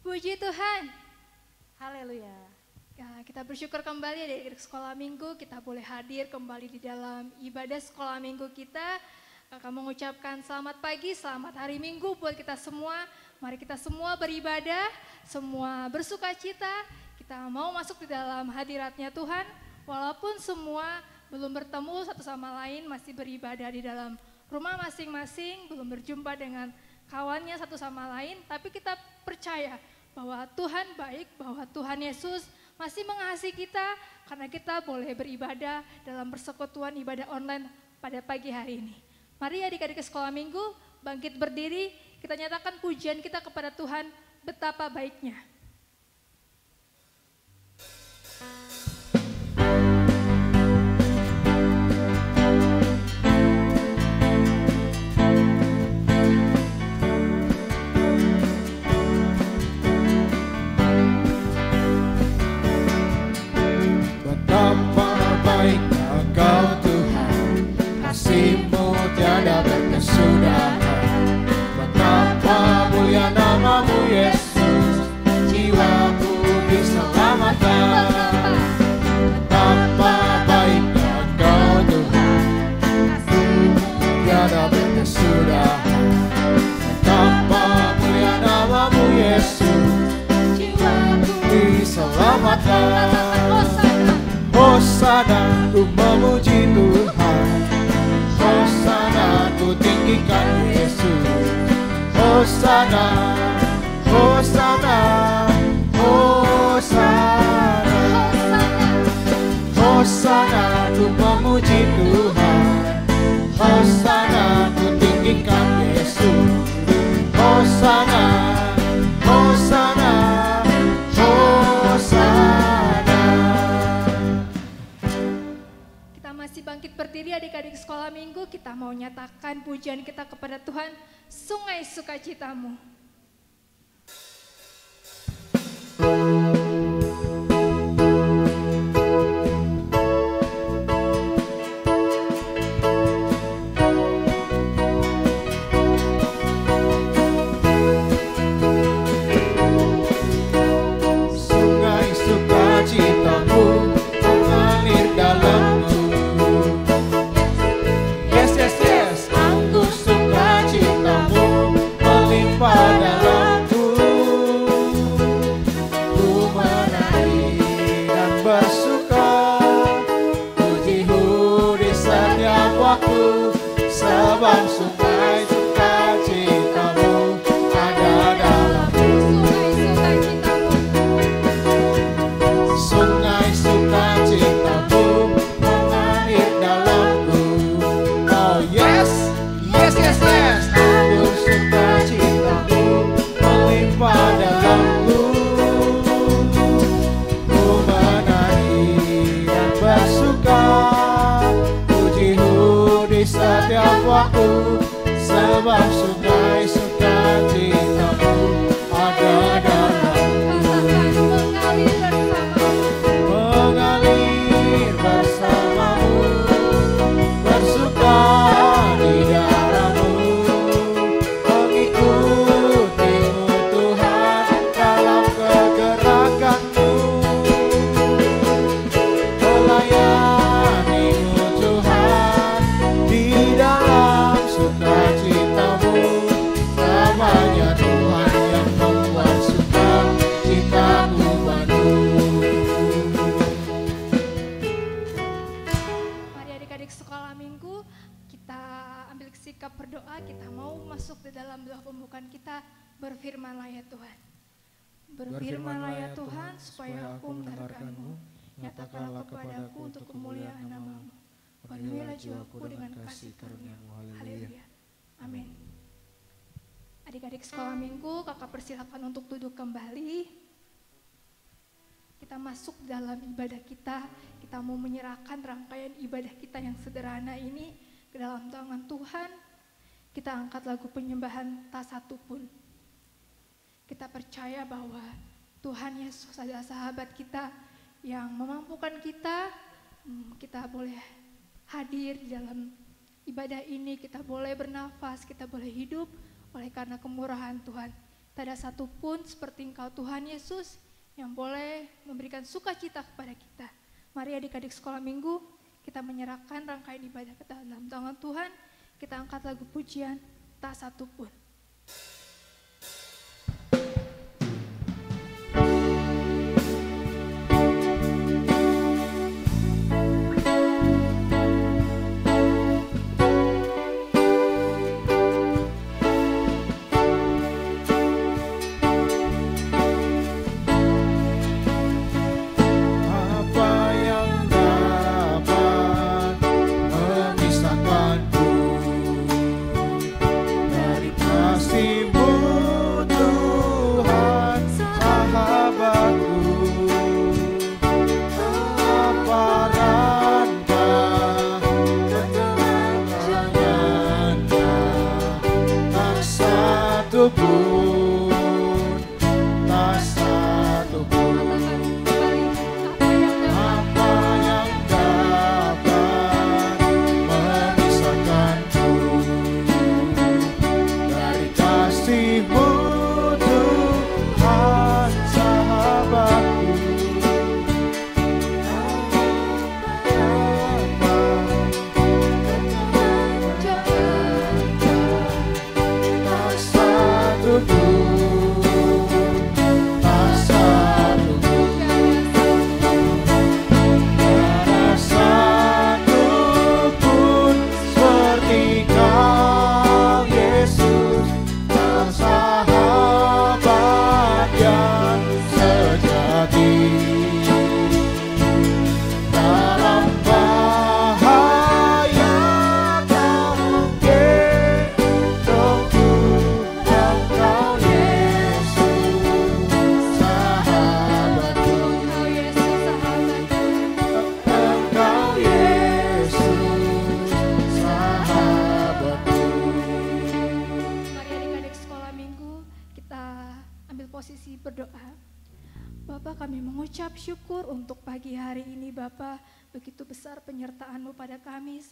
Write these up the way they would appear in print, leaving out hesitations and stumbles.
Puji Tuhan. Haleluya. Ya, kita bersyukur kembali dari sekolah minggu kita boleh hadir kembali di dalam ibadah sekolah minggu kita. Kakak mengucapkan selamat pagi, selamat hari Minggu buat kita semua. Mari kita semua beribadah, semua bersuka cita. Kita mau masuk di dalam hadiratnya Tuhan. Walaupun semua belum bertemu satu sama lain, masih beribadah di dalam rumah masing-masing, belum berjumpa dengan kawannya satu sama lain. Tapi kita percaya bahwa Tuhan baik, bahwa Tuhan Yesus masih mengasihi kita karena kita boleh beribadah dalam persekutuan ibadah online pada pagi hari ini. Mari adik-adik sekolah minggu bangkit berdiri, kita nyatakan pujian kita kepada Tuhan betapa baiknya. Betapa baiknya Engkau Tuhan, kasih-Mu tiada berkesudahan. Betapa mulia nama-Mu Yesus, jiwaku diselamatkan. Betapa baiknya Engkau Tuhan, kasih-Mu tiada berkesudahan. Betapa mulia nama-Mu Yesus, jiwaku diselamatkan. Hosana, ku memuji Tuhan. Hosana, ku tinggikan Yesus. Hosana, Hosana, Hosana. Hosana, ku memuji Tuhan. Hosana, ku tinggikan Yesus. Hosana, Hosana, Hosana. Masih bangkit berdiri adik-adik sekolah minggu, kita mau nyatakan pujian kita kepada Tuhan, sungai sukacitamu. Sungai sukacitamu mengalir dalam. Dalamku, ku menari dan bersuka, puji-Mu di setiap waktu, sebab sungai sukacitamu ada dalamku. Sungai sukacitamu mengalir dalamku. Oh yes, yes, yes, yes. Aku sukacitamu melimpah dalamku, ku menari dan bersuka, puji-Mu di setiap waktu, sebab sungai sukacitamu ada dalamku. Mengalir bersama-Mu, bersuka di dalam-Mu, mengikuti-Mu Tuhan dalam kegerakan-Mu, melayani-Mu Tuhan di dalam sukacita-Mu. Namanya Tuhan yang membuat sukacitaku penuh. Mari adik-adik sekolah minggu, kita ambil sikap berdoa, kita mau masuk di dalam doa pembukaan kita. Berfirmanlah ya Tuhan. Berfirmanlah ya Tuhan, supaya aku mendengarkan-Mu. Nyatakanlah kepadaku untuk kemuliaan nama-Mu. Penuhilah jiwaku dengan kasih karunia-Mu. Haleluya. Amin. Adik-adik sekolah minggu, kakak persilakan untuk duduk kembali. Kita masuk dalam ibadah kita. Kita mau menyerahkan rangkaian ibadah kita yang sederhana ini ke dalam tangan Tuhan. Kita angkat lagu penyembahan tak satu pun. Kita percaya bahwa Tuhan Yesus adalah sahabat kita yang memampukan kita. Kita boleh hadir di dalam ibadah ini, kita boleh bernafas, kita boleh hidup oleh karena kemurahan Tuhan Tak ada satupun seperti Engkau Tuhan Yesus yang boleh memberikan sukacita kepada kita. Mari adik-adik sekolah minggu, kita menyerahkan rangkaian ibadah kita dalam tangan Tuhan. Kita angkat lagu pujian, tak satupun.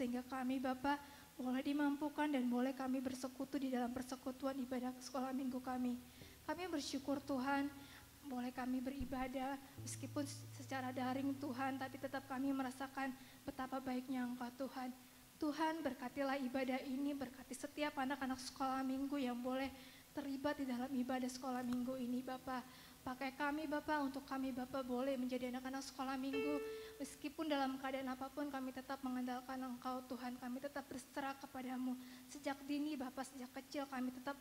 Sehingga kami Bapak boleh dimampukan dan boleh kami bersekutu di dalam persekutuan ibadah sekolah minggu kami. Kami bersyukur Tuhan, boleh kami beribadah meskipun secara daring Tuhan, tapi tetap kami merasakan betapa baiknya Engkau Tuhan. Tuhan berkatilah ibadah ini, berkati setiap anak-anak sekolah minggu yang boleh terlibat di dalam ibadah sekolah minggu ini Bapak. Pakai kami Bapak, untuk kami Bapak boleh menjadi anak-anak sekolah minggu. Meskipun dalam keadaan apapun kami tetap mengandalkan Engkau Tuhan. Kami tetap berserah kepadamu. Sejak dini Bapak, sejak kecil kami tetap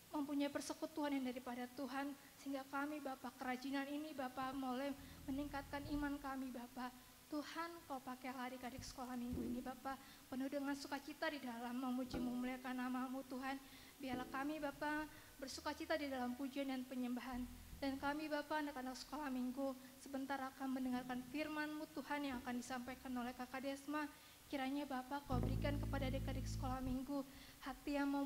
mempunyai persekutuan yang daripada Tuhan. Sehingga kami Bapak, kerajinan ini Bapak mulai meningkatkan iman kami Bapak. Tuhan Kau pakailah adik-adik sekolah minggu ini Bapak. Penuh dengan sukacita di dalam memuji memuliakan nama-Mu Tuhan. Biarlah kami Bapak bersukacita di dalam pujian dan penyembahan. Dan kami Bapak anak-anak sekolah minggu sebentar akan mendengarkan firman-Mu Tuhan yang akan disampaikan oleh Kakak Desma. Kiranya Bapak Kau berikan kepada adik-adik sekolah minggu hati yang mau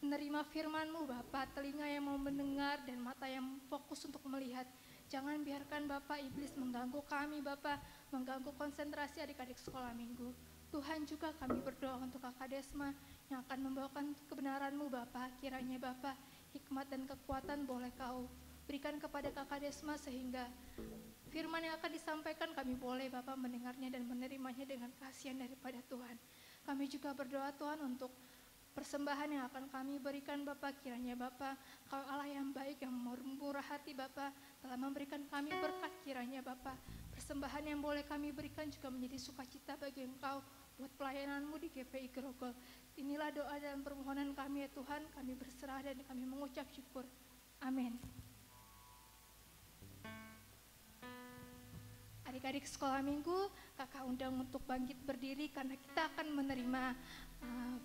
menerima firman-Mu Bapak, telinga yang mau mendengar dan mata yang fokus untuk melihat. Jangan biarkan Bapak iblis mengganggu kami Bapak, mengganggu konsentrasi adik-adik sekolah minggu. Tuhan juga kami berdoa untuk Kakak Desma yang akan membawakan kebenaran-Mu Bapak. Kiranya Bapak hikmat dan kekuatan boleh Kau berikan kepada Kakak Desma sehingga firman yang akan disampaikan kami boleh Bapak mendengarnya dan menerimanya dengan kasihan daripada Tuhan. Kami juga berdoa Tuhan untuk persembahan yang akan kami berikan Bapak. Kiranya Bapak Kau Allah yang baik, yang murah hati Bapak, telah memberikan kami berkat. Kiranya Bapak persembahan yang boleh kami berikan juga menjadi sukacita bagi Engkau buat pelayanan-Mu di GPI Grogol. Inilah doa dan permohonan kami ya Tuhan, kami berserah dan kami mengucap syukur. Amin. Adik-adik sekolah minggu, Kakak undang untuk bangkit berdiri karena kita akan menerima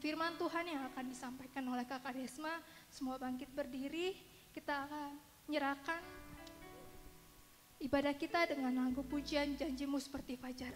firman Tuhan yang akan disampaikan oleh Kakak Desma. Semua bangkit berdiri, kita akan menyerahkan ibadah kita dengan lagu pujian Janji-Mu Seperti Fajar.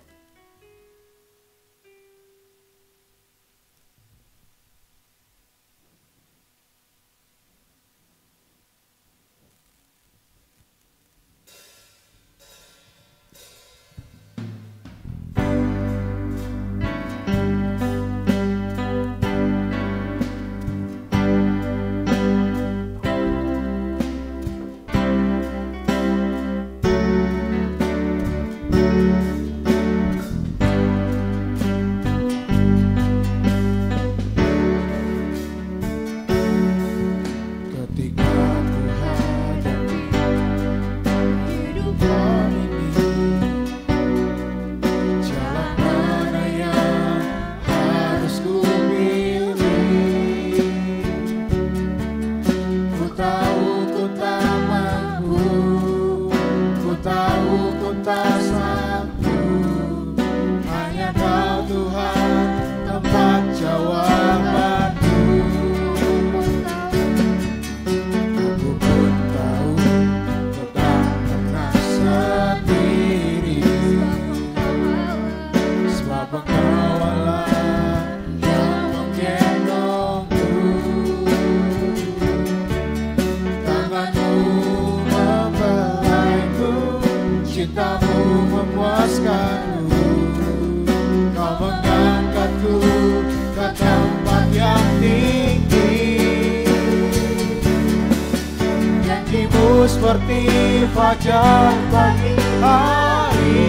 seperti fajar pagi hari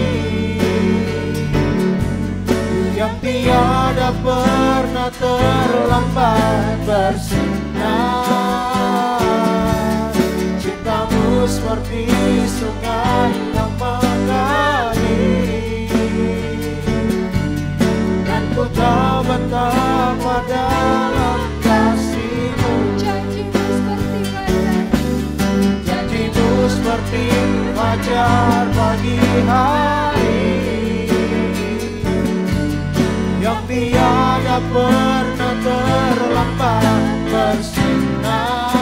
yang tiada pernah terlambat bersinar. Cintamu seperti sungai yang mengalir, dan ku tahu betapa dalam kasih-Mu. Janji-Mu seperti fajar pagi hari yang tiada pernah terlambat bersinar.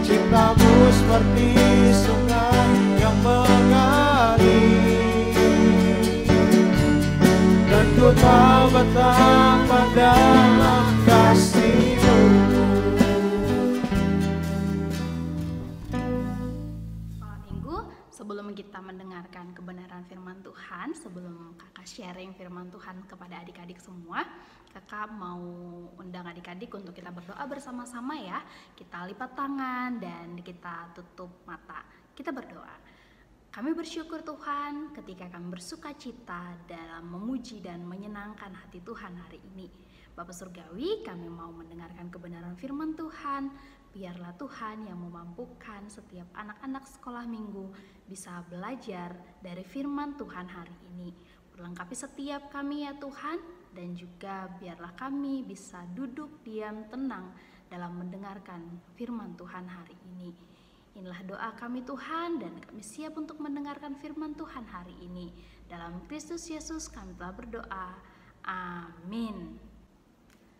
Cintamu seperti sungai yang mengalir, dan ku tahu betapa dalam kasih-Mu. Malam Minggu, sebelum kita mendengarkan kebenaran firman Tuhan, sebelum kakak sharing firman Tuhan kepada adik-adik semua, kakak mau undang adik-adik untuk kita berdoa bersama-sama ya. Kita lipat tangan dan kita tutup mata. Kita berdoa. Kami bersyukur Tuhan ketika kami bersuka cita dalam memuji dan menyenangkan hati Tuhan hari ini. Bapa Surgawi, kami mau mendengarkan kebenaran firman Tuhan. Biarlah Tuhan yang memampukan setiap anak-anak sekolah minggu bisa belajar dari firman Tuhan hari ini. Perlengkapi setiap kami ya Tuhan, dan juga biarlah kami bisa duduk diam tenang dalam mendengarkan firman Tuhan hari ini. Inilah doa kami Tuhan, dan kami siap untuk mendengarkan firman Tuhan hari ini. Dalam Kristus Yesus kami telah berdoa. Amin.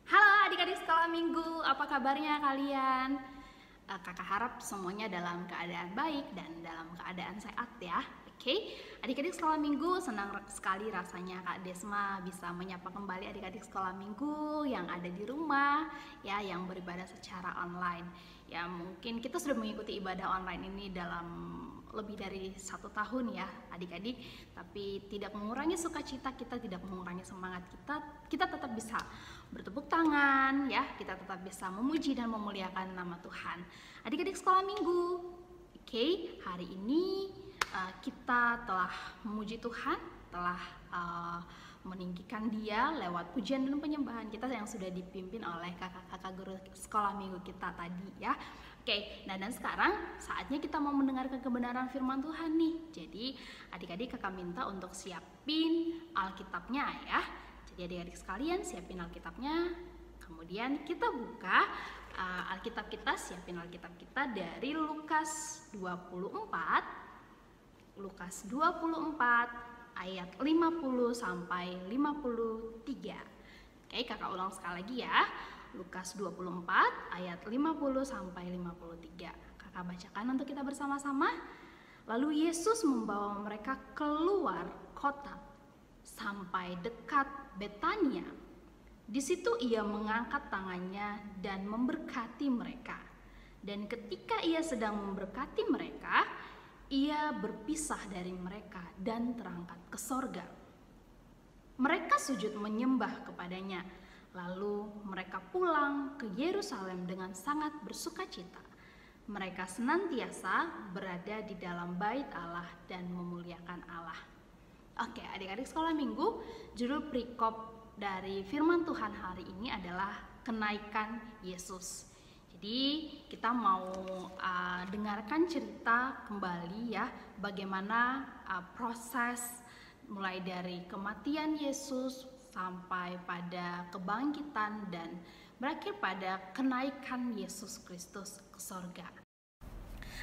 Halo adik-adik sekolah minggu, apa kabarnya kalian? Kakak harap semuanya dalam keadaan baik dan dalam keadaan sehat ya. Oke, adik-adik sekolah minggu, senang sekali rasanya Kak Desma bisa menyapa kembali adik-adik sekolah minggu yang ada di rumah ya, yang beribadah secara online. Ya mungkin kita sudah mengikuti ibadah online ini dalam lebih dari 1 tahun ya adik-adik, tapi tidak mengurangi sukacita kita, tidak mengurangi semangat kita tetap bisa bertepuk tangan ya, kita tetap bisa memuji dan memuliakan nama Tuhan. Adik-adik sekolah minggu, oke, hari ini kita telah memuji Tuhan, telah meninggikan Dia lewat pujian dan penyembahan kita yang sudah dipimpin oleh kakak-kakak guru sekolah minggu kita tadi ya. Oke, nah dan sekarang saatnya kita mau mendengarkan kebenaran firman Tuhan nih. Jadi adik-adik kakak minta untuk siapin Alkitabnya ya. Jadi adik-adik sekalian siapin Alkitabnya. Kemudian kita buka Alkitab kita, siapin Alkitab kita dari Lukas 24 ayat 50 sampai 53. Oke, kakak ulang sekali lagi ya. Lukas 24 ayat 50 sampai 53. Kakak bacakan untuk kita bersama-sama. Lalu Yesus membawa mereka keluar kota sampai dekat Betania. Di situ ia mengangkat tangannya dan memberkati mereka. Dan ketika ia sedang memberkati mereka, ia berpisah dari mereka dan terangkat ke sorga. Mereka sujud menyembah kepadanya. Lalu mereka pulang ke Yerusalem dengan sangat bersukacita. Mereka senantiasa berada di dalam bait Allah dan memuliakan Allah. Oke, adik-adik sekolah minggu, judul perikop dari firman Tuhan hari ini adalah kenaikan Yesus. Jadi kita mau dengarkan cerita kembali ya, bagaimana proses mulai dari kematian Yesus sampai pada kebangkitan dan berakhir pada kenaikan Yesus Kristus ke sorga.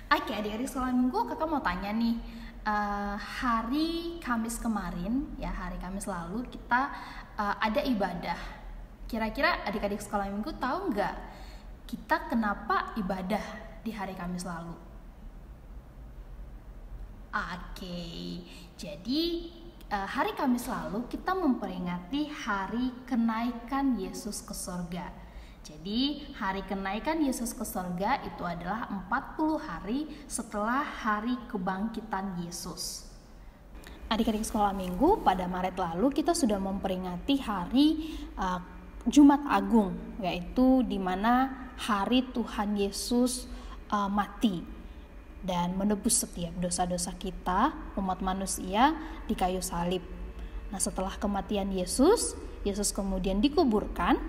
Oke, adik-adik sekolah minggu, kakak mau tanya nih, hari Kamis kemarin ya, hari Kamis lalu kita ada ibadah. Kira-kira adik-adik sekolah minggu tahu nggak kita kenapa ibadah di hari Kamis lalu? Oke, jadi hari Kamis lalu kita memperingati hari kenaikan Yesus ke sorga. Jadi hari kenaikan Yesus ke sorga itu adalah 40 hari setelah hari kebangkitan Yesus. Adik-adik sekolah minggu, pada Maret lalu kita sudah memperingati hari Jumat Agung, yaitu di mana hari Tuhan Yesus mati dan menebus setiap dosa-dosa kita, umat manusia, di kayu salib. Nah, setelah kematian Yesus kemudian dikuburkan,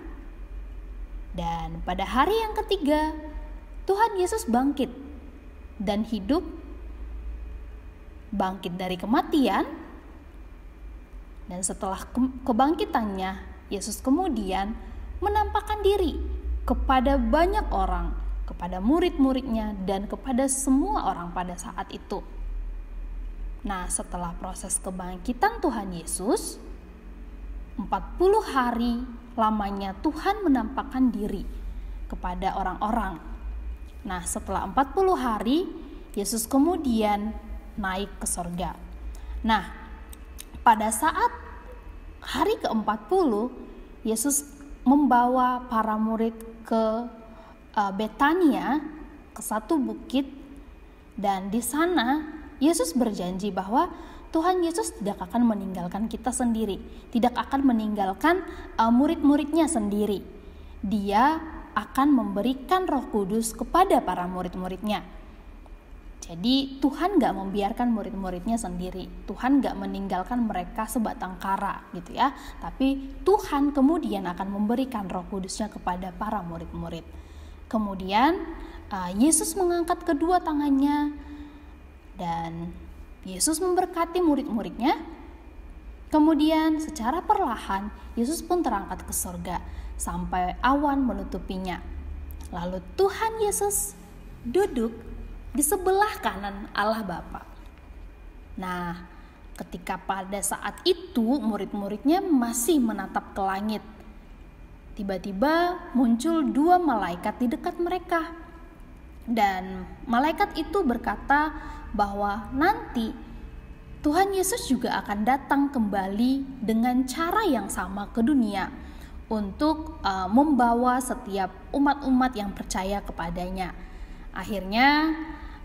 dan pada hari yang ketiga Tuhan Yesus bangkit dan hidup, bangkit dari kematian. Dan setelah kebangkitannya, Yesus kemudian menampakkan diri kepada banyak orang, kepada murid-muridnya, dan kepada semua orang pada saat itu. Nah, setelah proses kebangkitan Tuhan Yesus, 40 hari lamanya Tuhan menampakkan diri kepada orang-orang. Nah, setelah 40 hari, Yesus kemudian naik ke sorga. Nah, pada saat hari ke-40, Yesus membawa para murid ke Betania, ke satu bukit, dan di sana Yesus berjanji bahwa Tuhan Yesus tidak akan meninggalkan kita sendiri, tidak akan meninggalkan murid-muridnya sendiri. Dia akan memberikan Roh Kudus kepada para murid-muridnya. Jadi Tuhan gak membiarkan murid-muridnya sendiri, Tuhan gak meninggalkan mereka sebatang kara gitu ya. Tapi Tuhan kemudian akan memberikan Roh Kudusnya kepada para murid-murid. Kemudian Yesus mengangkat kedua tangannya dan Yesus memberkati murid-muridnya. Kemudian secara perlahan Yesus pun terangkat ke surga sampai awan menutupinya. Lalu Tuhan Yesus duduk di sebelah kanan Allah Bapa. Nah, ketika pada saat itu murid-muridnya masih menatap ke langit, tiba-tiba muncul dua malaikat di dekat mereka. Dan malaikat itu berkata bahwa nanti Tuhan Yesus juga akan datang kembali dengan cara yang sama ke dunia untuk membawa setiap umat-umat yang percaya kepadanya. Akhirnya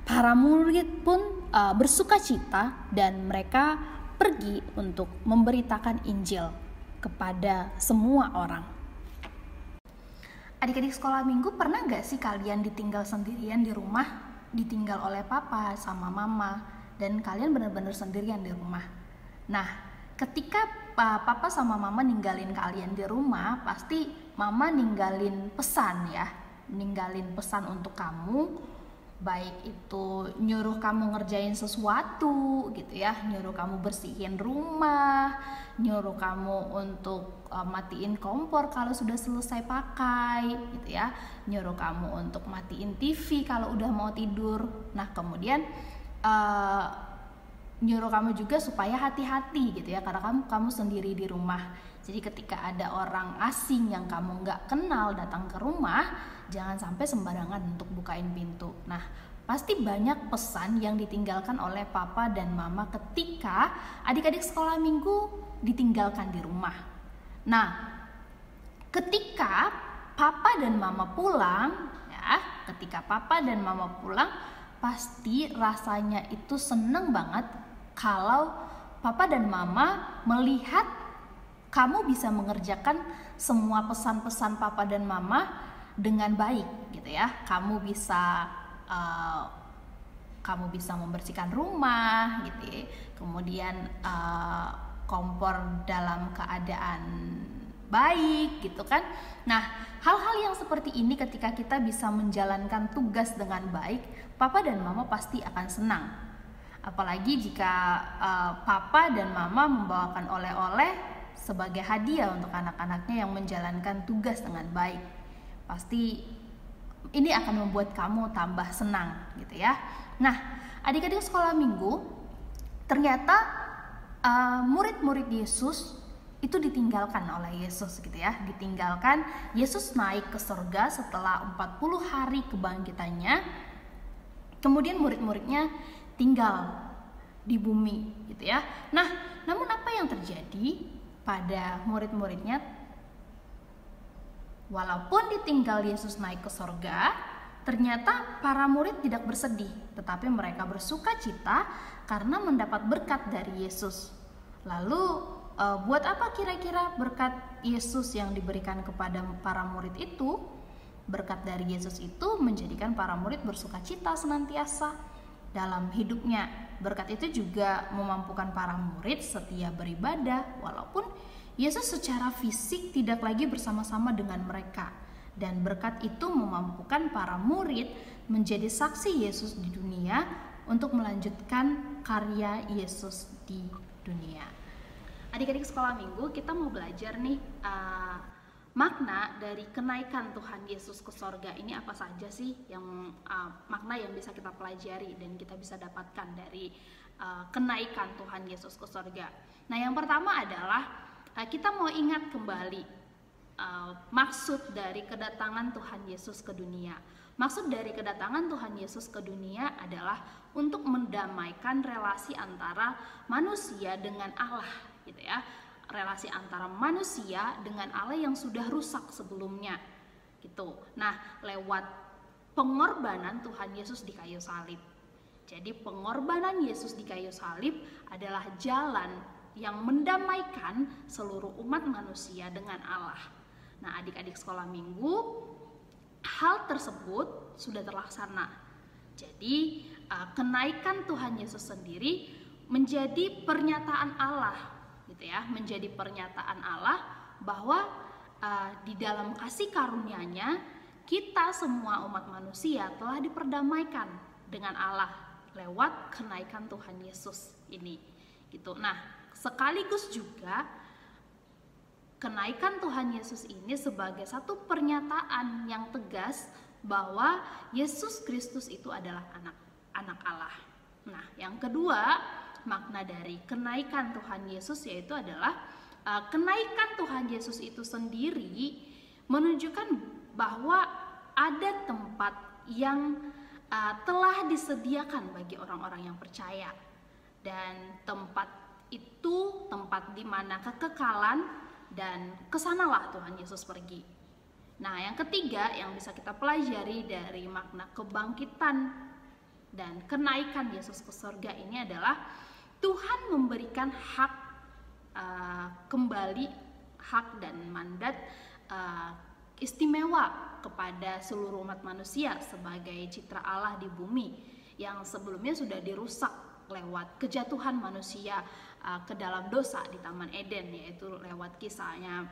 para murid pun bersukacita dan mereka pergi untuk memberitakan Injil kepada semua orang. Adik-adik sekolah minggu, pernah gak sih kalian ditinggal sendirian di rumah? Ditinggal oleh papa sama mama, dan kalian benar-benar sendirian di rumah. Nah, ketika papa sama mama ninggalin kalian di rumah, pasti mama ninggalin pesan ya, ninggalin pesan untuk kamu, baik itu nyuruh kamu ngerjain sesuatu gitu ya, nyuruh kamu bersihin rumah, nyuruh kamu untuk matiin kompor kalau sudah selesai pakai gitu ya, nyuruh kamu untuk matiin TV kalau udah mau tidur. Nah, kemudian nyuruh kamu juga supaya hati-hati gitu ya, karena kamu sendiri di rumah. Jadi ketika ada orang asing yang kamu nggak kenal datang ke rumah, jangan sampai sembarangan untuk bukain pintu. Nah, pasti banyak pesan yang ditinggalkan oleh papa dan mama ketika adik-adik sekolah minggu ditinggalkan di rumah. Nah, ketika papa dan mama pulang, ya, ketika papa dan mama pulang, pasti rasanya itu seneng banget kalau papa dan mama melihat kamu bisa mengerjakan semua pesan-pesan papa dan mama dengan baik gitu ya. Kamu bisa membersihkan rumah gitu ya. Kemudian kompor dalam keadaan baik gitu kan. Nah, hal-hal yang seperti ini ketika kita bisa menjalankan tugas dengan baik, papa dan mama pasti akan senang. Apalagi jika papa dan mama membawakan oleh-oleh sebagai hadiah untuk anak-anaknya yang menjalankan tugas dengan baik. Pasti ini akan membuat kamu tambah senang gitu ya. Nah, adik-adik sekolah minggu, ternyata murid-murid Yesus itu ditinggalkan oleh Yesus gitu ya. Ditinggalkan, Yesus naik ke surga setelah 40 hari kebangkitannya. Kemudian murid-muridnya tinggal di bumi gitu ya. Nah, namun apa yang terjadi pada murid-muridnya? Walaupun ditinggal Yesus naik ke surga, ternyata para murid tidak bersedih, tetapi mereka bersuka cita karena mendapat berkat dari Yesus. Lalu buat apa kira-kira berkat Yesus yang diberikan kepada para murid itu? Berkat dari Yesus itu menjadikan para murid bersukacita senantiasa dalam hidupnya. Berkat itu juga memampukan para murid setia beribadah walaupun Yesus secara fisik tidak lagi bersama-sama dengan mereka. Dan berkat itu memampukan para murid menjadi saksi Yesus di dunia untuk melanjutkan karya Yesus di dunia. Adik-adik sekolah minggu, kita mau belajar nih makna dari kenaikan Tuhan Yesus ke sorga ini apa saja sih yang makna yang bisa kita pelajari dan kita bisa dapatkan dari kenaikan Tuhan Yesus ke sorga. Nah, yang pertama adalah kita mau ingat kembali maksud dari kedatangan Tuhan Yesus ke dunia. Maksud dari kedatangan Tuhan Yesus ke dunia adalah untuk mendamaikan relasi antara manusia dengan Allah, gitu ya. Relasi antara manusia dengan Allah yang sudah rusak sebelumnya gitu. Nah, lewat pengorbanan Tuhan Yesus di kayu salib. Jadi pengorbanan Yesus di kayu salib adalah jalan yang mendamaikan seluruh umat manusia dengan Allah. Nah, adik-adik sekolah minggu, hal tersebut sudah terlaksana. Jadi kenaikan Tuhan Yesus sendiri menjadi pernyataan Allah, gitu ya, menjadi pernyataan Allah bahwa di dalam kasih karunia-Nya kita semua umat manusia telah diperdamaikan dengan Allah lewat kenaikan Tuhan Yesus ini, gitu. Nah, sekaligus juga kenaikan Tuhan Yesus ini sebagai satu pernyataan yang tegas bahwa Yesus Kristus itu adalah anak Allah. Nah, yang kedua, makna dari kenaikan Tuhan Yesus yaitu adalah kenaikan Tuhan Yesus itu sendiri menunjukkan bahwa ada tempat yang telah disediakan bagi orang-orang yang percaya, dan tempat itu tempat di mana kekekalan dan kesanalah Tuhan Yesus pergi. Nah, yang ketiga yang bisa kita pelajari dari makna kebangkitan dan kenaikan Yesus ke surga ini adalah Tuhan memberikan hak kembali, hak dan mandat istimewa kepada seluruh umat manusia sebagai citra Allah di bumi yang sebelumnya sudah dirusak lewat kejatuhan manusia ke dalam dosa di Taman Eden, yaitu lewat kisahnya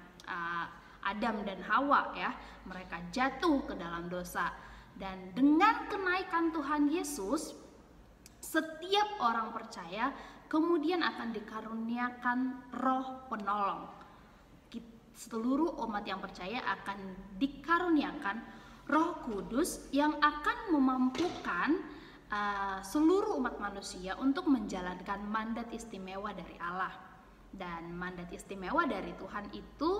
Adam dan Hawa ya, mereka jatuh ke dalam dosa. Dan dengan kenaikan Tuhan Yesus, setiap orang percaya kemudian akan dikaruniakan Roh Penolong. Seluruh umat yang percaya akan dikaruniakan Roh Kudus yang akan memampukan seluruh umat manusia untuk menjalankan mandat istimewa dari Allah. Dan mandat istimewa dari Tuhan itu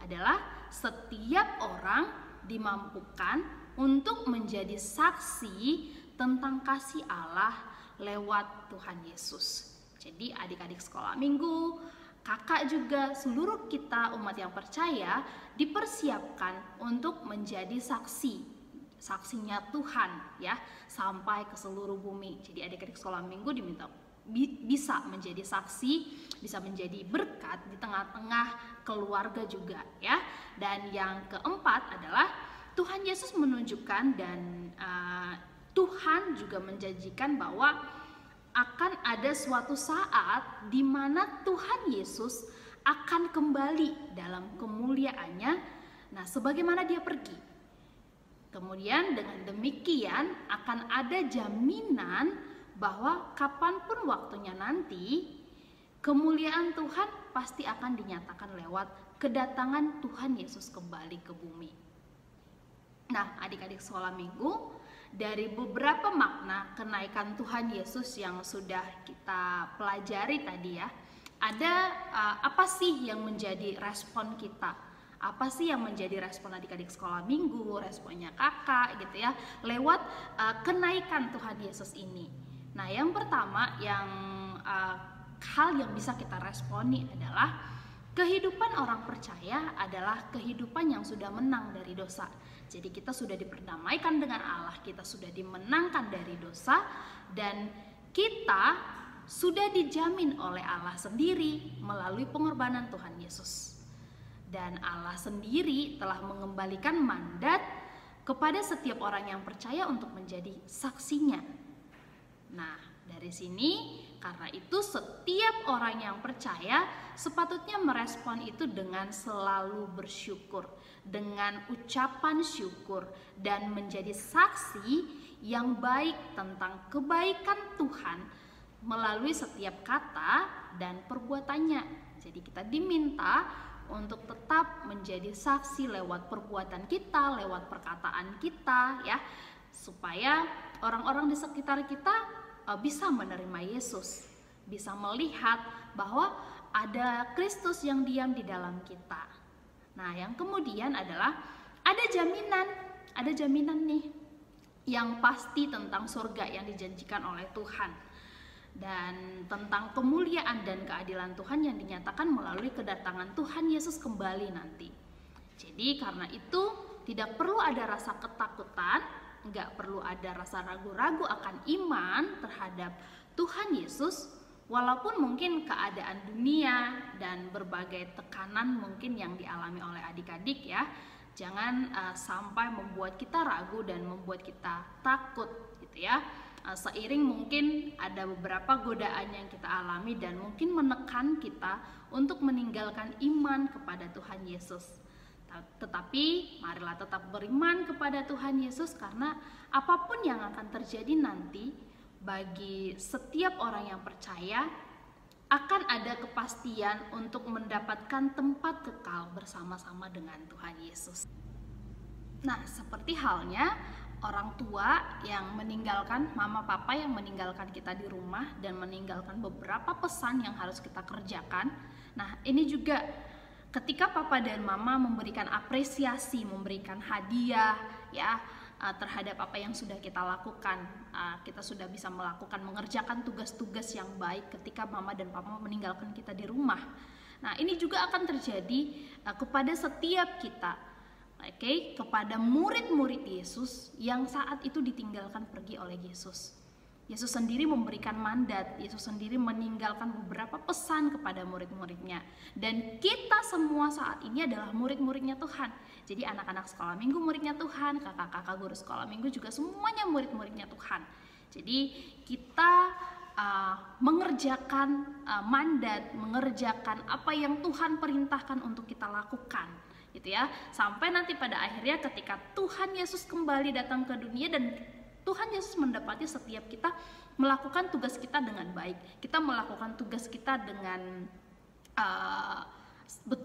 adalah setiap orang dimampukan untuk menjadi saksi tentang kasih Allah lewat Tuhan Yesus. Jadi adik-adik sekolah minggu, kakak juga, seluruh kita umat yang percaya dipersiapkan untuk menjadi saksinya Tuhan ya, sampai ke seluruh bumi. Jadi adik-adik sekolah minggu diminta bisa menjadi saksi, bisa menjadi berkat di tengah-tengah keluarga juga ya. Dan yang keempat adalah Tuhan Yesus menunjukkan dan Tuhan juga menjanjikan bahwa akan ada suatu saat di mana Tuhan Yesus akan kembali dalam kemuliaannya. Nah, sebagaimana dia pergi. Kemudian dengan demikian akan ada jaminan bahwa kapanpun waktunya nanti, kemuliaan Tuhan pasti akan dinyatakan lewat kedatangan Tuhan Yesus kembali ke bumi. Nah, adik-adik sekolah minggu, dari beberapa makna kenaikan Tuhan Yesus yang sudah kita pelajari tadi ya, ada apa sih yang menjadi respon kita? Apa sih yang menjadi respon adik-adik sekolah minggu, responnya kakak gitu ya, lewat kenaikan Tuhan Yesus ini? Nah, yang pertama yang hal yang bisa kita responi adalah kehidupan orang percaya adalah kehidupan yang sudah menang dari dosa. Jadi kita sudah diperdamaikan dengan Allah, kita sudah dimenangkan dari dosa, dan kita sudah dijamin oleh Allah sendiri melalui pengorbanan Tuhan Yesus. Dan Allah sendiri telah mengembalikan mandat kepada setiap orang yang percaya untuk menjadi saksinya. Nah, dari sini karena itu setiap orang yang percaya sepatutnya merespon itu dengan selalu bersyukur, dengan ucapan syukur, dan menjadi saksi yang baik tentang kebaikan Tuhan melalui setiap kata dan perbuatannya. Jadi kita diminta untuk tetap menjadi saksi lewat perbuatan kita, lewat perkataan kita, ya, supaya orang-orang di sekitar kita bisa menerima Yesus, bisa melihat bahwa ada Kristus yang diam di dalam kita. Nah, yang kemudian adalah ada jaminan nih yang pasti tentang surga yang dijanjikan oleh Tuhan, dan tentang kemuliaan dan keadilan Tuhan yang dinyatakan melalui kedatangan Tuhan Yesus kembali nanti. Jadi karena itu tidak perlu ada rasa ketakutan, nggak perlu ada rasa ragu-ragu akan iman terhadap Tuhan Yesus, walaupun mungkin keadaan dunia dan berbagai tekanan mungkin yang dialami oleh adik-adik, ya. Jangan sampai membuat kita ragu dan membuat kita takut, gitu ya. Seiring mungkin ada beberapa godaan yang kita alami dan mungkin menekan kita untuk meninggalkan iman kepada Tuhan Yesus. Tetapi marilah tetap beriman kepada Tuhan Yesus, karena apapun yang akan terjadi nanti bagi setiap orang yang percaya akan ada kepastian untuk mendapatkan tempat kekal bersama-sama dengan Tuhan Yesus. Nah, seperti halnya orang tua yang meninggalkan, mama papa yang meninggalkan kita di rumah dan meninggalkan beberapa pesan yang harus kita kerjakan. Nah, ini juga ketika papa dan mama memberikan apresiasi, memberikan hadiah, ya, terhadap apa yang sudah kita lakukan, kita sudah bisa mengerjakan tugas-tugas yang baik ketika mama dan papa meninggalkan kita di rumah. Nah, ini juga akan terjadi kepada setiap kita, kepada murid-murid Yesus yang saat itu ditinggalkan pergi oleh Yesus. Yesus sendiri memberikan mandat, Yesus sendiri meninggalkan beberapa pesan kepada murid-muridnya. Dan kita semua saat ini adalah murid-muridnya Tuhan. Jadi anak-anak sekolah minggu muridnya Tuhan, kakak-kakak guru sekolah minggu juga semuanya murid-muridnya Tuhan. Jadi kita mengerjakan mandat, mengerjakan apa yang Tuhan perintahkan untuk kita lakukan, gitu ya. Sampai nanti pada akhirnya ketika Tuhan Yesus kembali datang ke dunia dan Tuhan Yesus mendapati setiap kita melakukan tugas kita dengan baik, kita melakukan tugas kita dengan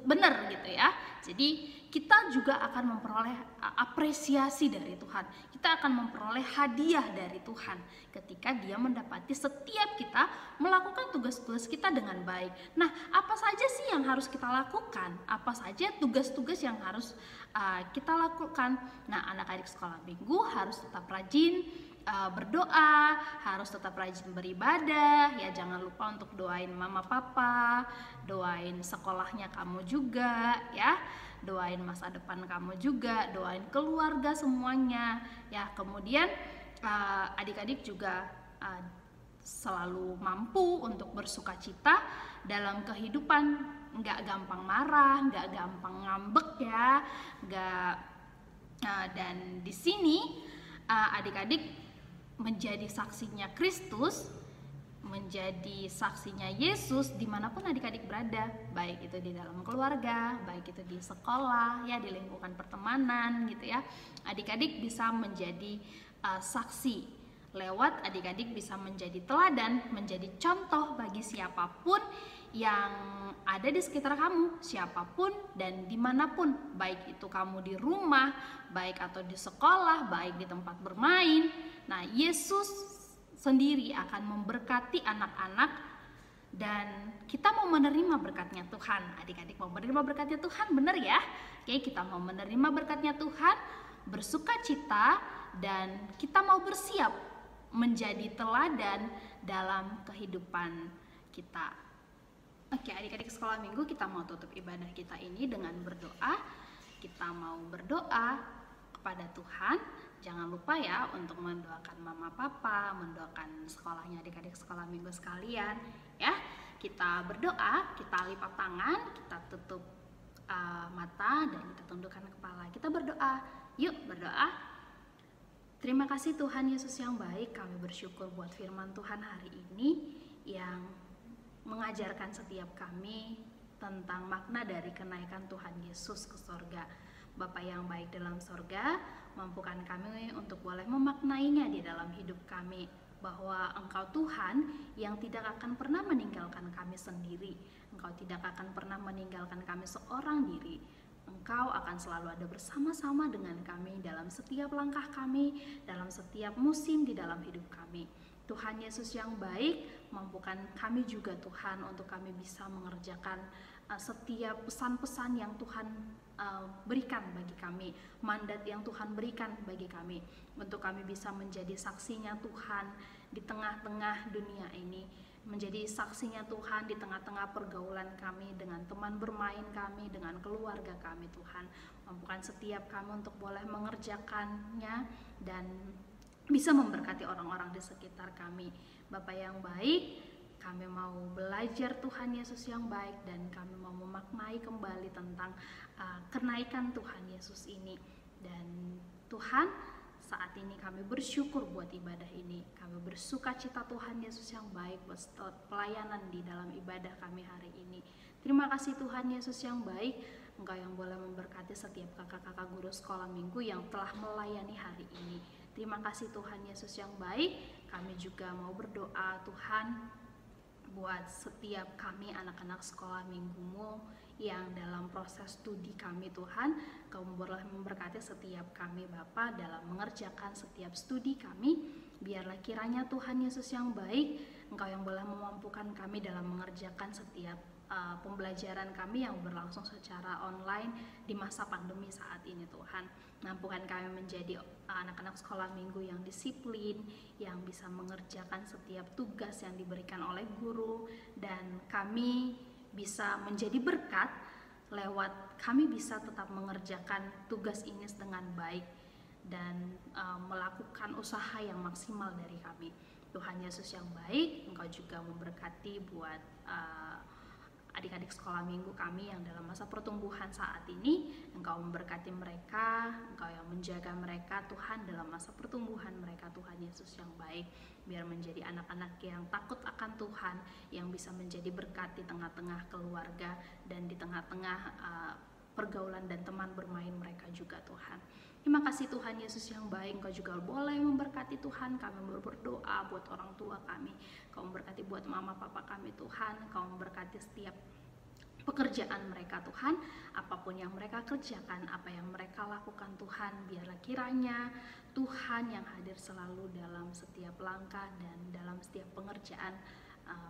benar, gitu ya. Jadi kita juga akan memperoleh apresiasi dari Tuhan, kita akan memperoleh hadiah dari Tuhan ketika Dia mendapati setiap kita melakukan tugas-tugas kita dengan baik. Nah, apa saja sih yang harus kita lakukan? Apa saja tugas-tugas yang harus kita lakukan? Nah, anak-adik sekolah minggu harus tetap rajin berdoa, harus tetap rajin beribadah, ya. Jangan lupa untuk doain mama papa, doain sekolahnya kamu juga, ya, doain masa depan kamu juga, doain keluarga semuanya, ya. Kemudian adik-adik juga selalu mampu untuk bersukacita dalam kehidupan, nggak gampang marah, nggak gampang ngambek, ya, nggak. Dan di sini adik-adik menjadi saksinya Kristus, menjadi saksinya Yesus dimanapun adik-adik berada, baik itu di dalam keluarga, baik itu di sekolah, ya, di lingkungan pertemanan, gitu ya. Adik-adik bisa menjadi saksi lewat adik-adik bisa menjadi teladan, menjadi contoh bagi siapapun yang ada di sekitar kamu, siapapun dan dimanapun, baik itu kamu di rumah, baik atau di sekolah, baik di tempat bermain. Nah, Yesus sendiri akan memberkati anak-anak dan kita mau menerima berkatnya Tuhan. Adik-adik mau menerima berkatnya Tuhan, benar ya? Oke, kita mau menerima berkatnya Tuhan, bersukacita, dan kita mau bersiap menjadi teladan dalam kehidupan kita. Oke, adik-adik sekolah minggu, kita mau tutup ibadah kita ini dengan berdoa. Kita mau berdoa kepada Tuhan. Jangan lupa ya untuk mendoakan mama papa, mendoakan sekolahnya adik-adik sekolah minggu sekalian, ya. Kita berdoa, kita lipat tangan, kita tutup mata dan kita tundukkan kepala. Kita berdoa. Yuk berdoa. Terima kasih Tuhan Yesus yang baik, kami bersyukur buat firman Tuhan hari ini yang mengajarkan setiap kami tentang makna dari kenaikan Tuhan Yesus ke sorga. Bapa yang baik dalam sorga, mampukan kami untuk boleh memaknainya di dalam hidup kami, bahwa Engkau Tuhan yang tidak akan pernah meninggalkan kami sendiri. Engkau tidak akan pernah meninggalkan kami seorang diri. Engkau akan selalu ada bersama-sama dengan kami dalam setiap langkah kami, dalam setiap musim di dalam hidup kami. Tuhan Yesus yang baik, mampukan kami juga Tuhan untuk kami bisa mengerjakan setiap pesan-pesan yang Tuhan berikan bagi kami, mandat yang Tuhan berikan bagi kami, untuk kami bisa menjadi saksinya Tuhan di tengah-tengah dunia ini, menjadi saksinya Tuhan di tengah-tengah pergaulan kami, dengan teman bermain kami, dengan keluarga kami Tuhan. Mampukan setiap kami untuk boleh mengerjakannya dan bisa memberkati orang-orang di sekitar kami. Bapa yang baik, kami mau belajar Tuhan Yesus yang baik, dan kami mau memaknai kembali tentang kenaikan Tuhan Yesus ini. Dan Tuhan, saat ini kami bersyukur buat ibadah ini. Kami bersuka cita Tuhan Yesus yang baik buat pelayanan di dalam ibadah kami hari ini. Terima kasih Tuhan Yesus yang baik, Engkau yang boleh memberkati setiap kakak-kakak guru sekolah minggu yang telah melayani hari ini. Terima kasih Tuhan Yesus yang baik. Kami juga mau berdoa Tuhan buat setiap kami anak-anak sekolah minggumu yang dalam proses studi kami Tuhan. Kau boleh memberkati setiap kami Bapa dalam mengerjakan setiap studi kami. Biarlah kiranya Tuhan Yesus yang baik, Engkau yang boleh memampukan kami dalam mengerjakan setiap pembelajaran kami yang berlangsung secara online di masa pandemi saat ini Tuhan. Mampukan kami menjadi anak-anak sekolah minggu yang disiplin, yang bisa mengerjakan setiap tugas yang diberikan oleh guru, dan kami bisa menjadi berkat lewat kami bisa tetap mengerjakan tugas ini dengan baik dan melakukan usaha yang maksimal dari kami. Tuhan Yesus yang baik, Engkau juga memberkati buat adik-adik sekolah minggu kami yang dalam masa pertumbuhan saat ini. Engkau memberkati mereka, Engkau yang menjaga mereka Tuhan dalam masa pertumbuhan mereka Tuhan Yesus yang baik. Biar menjadi anak-anak yang takut akan Tuhan, yang bisa menjadi berkat di tengah-tengah keluarga dan di tengah-tengah pergaulan dan teman bermain mereka juga Tuhan. Terima kasih Tuhan Yesus yang baik, Engkau juga boleh memberkati Tuhan. Kami berdoa buat orang tua kami, Kau memberkati buat mama papa kami Tuhan. Kau memberkati setiap pekerjaan mereka Tuhan, apapun yang mereka kerjakan, apa yang mereka lakukan Tuhan, biarlah kiranya Tuhan yang hadir selalu dalam setiap langkah dan dalam setiap pengerjaan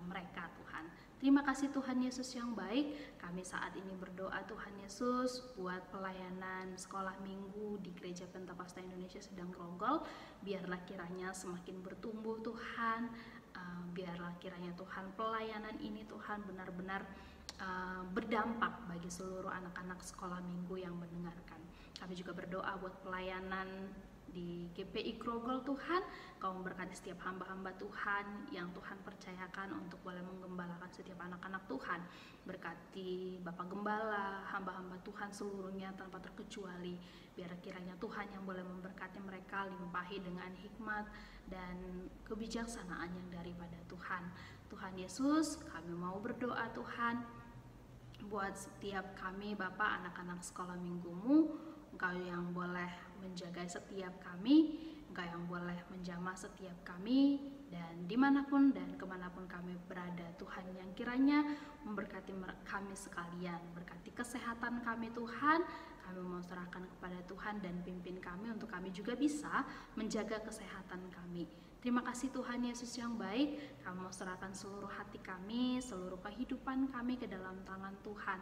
mereka Tuhan. Terima kasih Tuhan Yesus yang baik. Kami saat ini berdoa Tuhan Yesus buat pelayanan sekolah minggu di Gereja Pentakosta Indonesia Sedang Grogol. Biarlah kiranya semakin bertumbuh Tuhan. Biarlah kiranya Tuhan pelayanan ini Tuhan benar-benar berdampak bagi seluruh anak-anak sekolah minggu yang mendengarkan. Kami juga berdoa buat pelayanan di GPI Grogol Tuhan. Kau memberkati setiap hamba-hamba Tuhan yang Tuhan percayakan untuk boleh menggembalakan setiap anak-anak Tuhan. Berkati Bapak Gembala, hamba-hamba Tuhan seluruhnya tanpa terkecuali. Biar kiranya Tuhan yang boleh memberkati mereka, limpahi dengan hikmat dan kebijaksanaan yang daripada Tuhan. Tuhan Yesus, kami mau berdoa Tuhan buat setiap kami Bapak anak-anak sekolah minggumu. Engkau yang boleh menjaga setiap kami, Engkau yang boleh menjamah setiap kami, dan dimanapun dan kemanapun kami berada Tuhan, yang kiranya memberkati kami sekalian. Berkati kesehatan kami Tuhan. Kami mau serahkan kepada Tuhan dan pimpin kami untuk kami juga bisa menjaga kesehatan kami. Terima kasih Tuhan Yesus yang baik. Kami mau serahkan seluruh hati kami, seluruh kehidupan kami ke dalam tangan Tuhan.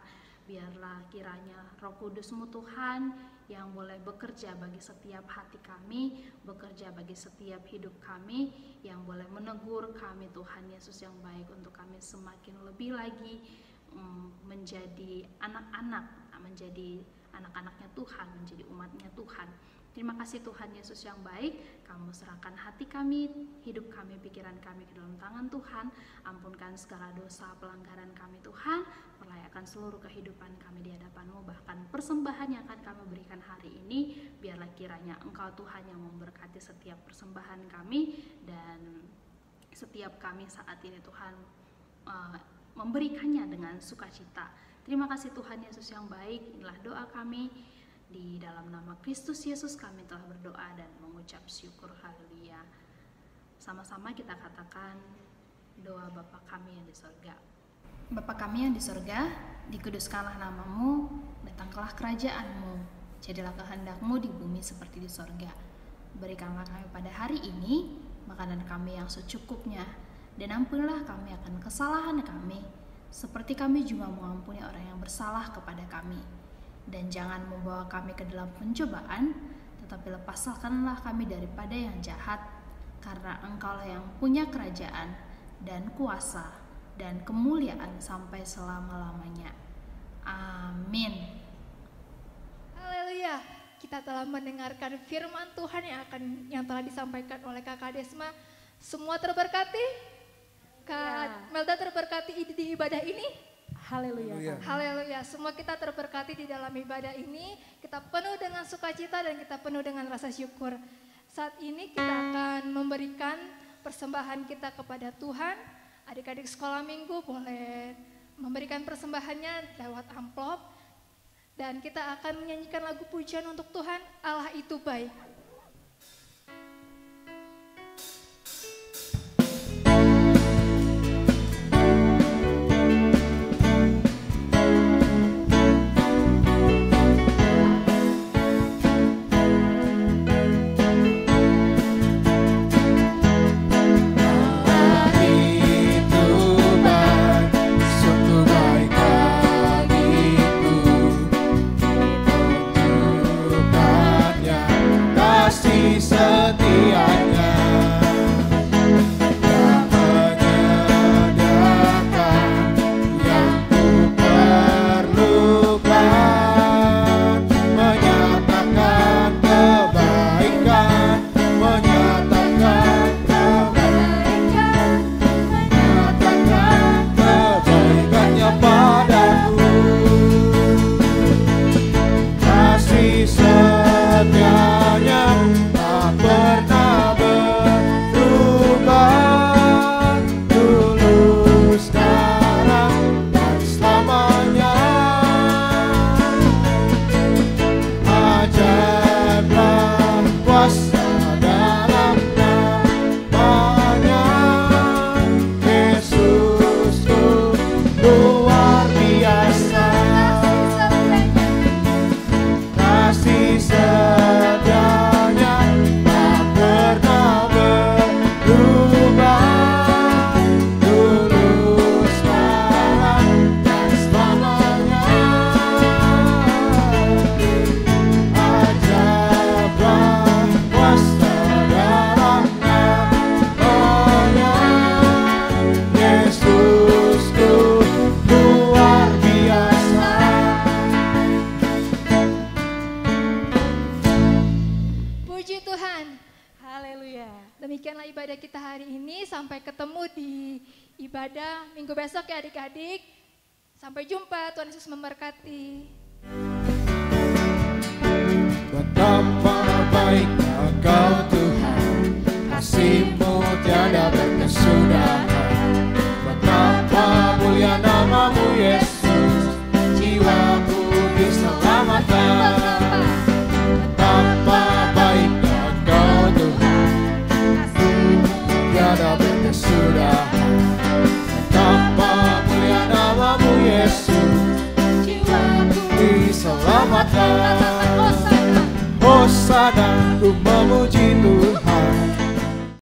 Biarlah kiranya Roh Kudus-Mu Tuhan yang boleh bekerja bagi setiap hati kami, bekerja bagi setiap hidup kami, yang boleh menegur kami Tuhan Yesus yang baik, untuk kami semakin lebih lagi menjadi anak-anak, menjadi anak-anaknya Tuhan, menjadi umatnya Tuhan. Terima kasih Tuhan Yesus yang baik. Kamu serahkan hati kami, hidup kami, pikiran kami ke dalam tangan Tuhan. Ampunkan segala dosa pelanggaran kami Tuhan. Perlayakan seluruh kehidupan kami di hadapan-Mu, bahkan persembahan yang akan kami berikan hari ini. Biarlah kiranya Engkau Tuhan yang memberkati setiap persembahan kami dan setiap kami saat ini Tuhan memberikannya dengan sukacita. Terima kasih Tuhan Yesus yang baik. Inilah doa kami, di dalam nama Kristus Yesus kami telah berdoa dan mengucap syukur. Haleluya. Sama-sama kita katakan doa Bapa kami yang di sorga. Bapa kami yang di sorga, dikuduskanlah namamu, datanglah kerajaan-Mu, jadilah kehendak-Mu di bumi seperti di sorga. Berikanlah kami pada hari ini makanan kami yang secukupnya, dan ampunilah kami akan kesalahan kami, seperti kami juga mengampuni orang yang bersalah kepada kami. Dan jangan membawa kami ke dalam pencobaan, tetapi lepaskanlah kami daripada yang jahat, karena Engkaulah yang punya kerajaan dan kuasa dan kemuliaan sampai selama-lamanya. Amin. Haleluya. Kita telah mendengarkan firman Tuhan yang telah disampaikan oleh Kakak Desma. Semua terberkati. Kak Melda terberkati di ibadah ini. Haleluya. Haleluya. Semua kita terberkati di dalam ibadah ini. Kita penuh dengan sukacita dan kita penuh dengan rasa syukur. Saat ini kita akan memberikan persembahan kita kepada Tuhan. Adik-adik sekolah minggu boleh memberikan persembahannya lewat amplop. Dan kita akan menyanyikan lagu pujian untuk Tuhan, Allah itu baik. Demikianlah ibadah kita hari ini. Sampai ketemu di ibadah minggu besok ya adik-adik. Sampai jumpa, Tuhan Yesus memberkati. Betapa baiknya Engkau Tuhan, kasih-Mu tiada berkesudahan. Betapa mulia nama-Mu Yesus, jiwaku diselamatkan. Betapa baiknya Engkau Tuhan, tiada berkesudahan. Betapa mulia nama-Mu Yesus, jiwaku diselamatkan. Hosana, ku memuji